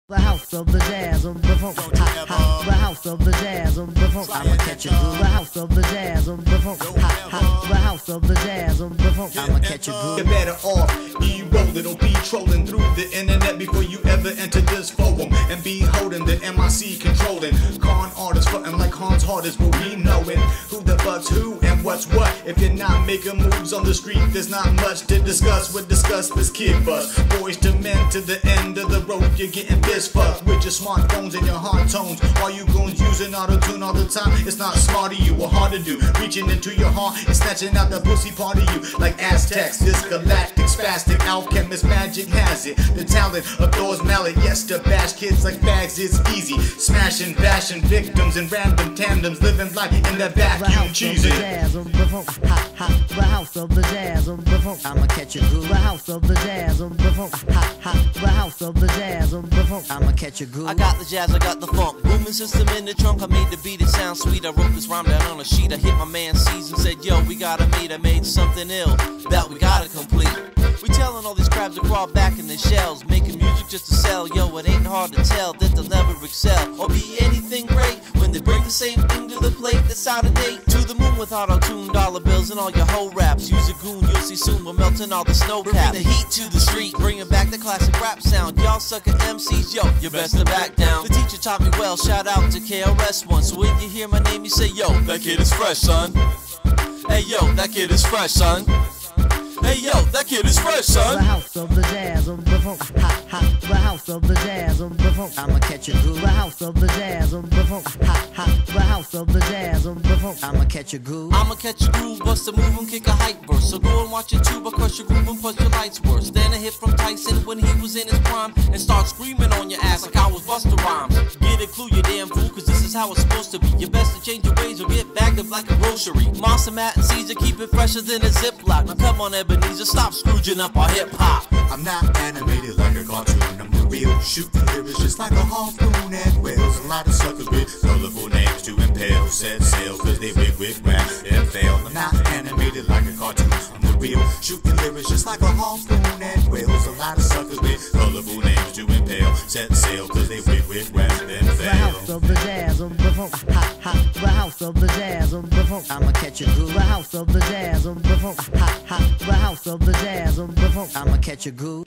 The house of the jazz on the funk. Ha ha. The house of the jazz on the funk. I'ma catch a groove. The house of the jazz on the funk. Ha ha. The house of the jazz on the funk. I'ma catch a groove. You're better off e-rolling or be trolling through the internet before you ever enter this forum and be holding the MIC controlling con artists frontin' like Hans Hardest, but we knowin' who the fuck's who and what's what. If you're not making moves on the street, there's not much to discuss. We'll discuss this kid bust. Boys to men to the end of the road, you're getting this fucked with your smartphones and your hard tones. All you goons using auto-tune all the time, it's not smart of you or hard to do. Reaching into your heart and snatching out the pussy part of you like Aztecs. This galactic spastic alchemist magic has it. The talent of Thor's mallet, yes, to bash kids like bags is easy. Smashing, bashing victims in random tandems, living life in that vacuum cheesy. Ha ha. The house of the jazz on the funk. I'ma catch a groove. The house of the jazz on the funk. Ha ha. The house of the jazz on the funk. I'ma catch a groove. I got the jazz, I got the funk. Booming system in the trunk, I made the beat, it sound sweet. I wrote this rhyme down on a sheet. I hit my man C's and said, yo, we gotta meet. I made something ill that we gotta complete. We telling all these crabs to crawl back in their shells, making music just to sell. Yo, it ain't hard to tell that they'll never excel or be anything great when they bring the same thing to the plate that's out of date. To the moon with auto-tuned dollar bills and all your whole raps. Use a goon, you'll see soon we're melting all the snow cap. Bring the heat to the street, bringing back the classic rap sound. Y'all sucker MCs, yo, you best to back down. The teacher taught me well, shout out to KRS-One. So when you hear my name, you say, yo, that kid is fresh, son. Hey, yo, that kid is fresh, son. Hey yo, that kid is fresh, son. The house of the jazz on the funk. Ha ha. The house of the jazz on the funk. I'ma catch a groove. The house of the jazz on the funk. Ha ha. The house of the jazz on the funk. I'ma catch a groove. I'ma catch a groove, bust a move and kick a hype burst. So go and watch your tube, I crush your groove and punch your lights worse. Then a hit from Tyson when he was in his prime and start screaming on your ass like I was Busta Rhymes. Get a clue, you damn fool, cause this is how it's supposed to be. You best to change your ways or get bagged up like a grocery. Monster Matt and Caesar keep it fresher than a Ziploc. Now come on, Ebenezer, stop scrooging up our hip-hop. I'm not animated like a cartoon, I'm the real shooting lyrics just like a harpoon and whales. A lot of suckers with colorful names to impale, set sail cause they wig rap and fail. I'm not animated like a cartoon, I'm the real shooting lyrics just like a harpoon and whales. A lot of suckers with colorful names to impale, set sail cause they wig rap and fail. The house of the jazz on the funk. Ha ha. The house of the jazz on the funk. I'ma catch a groove. The house of the jazz on the funk. Ha ha. The house of the jazz on the funk. I'ma catch a groove.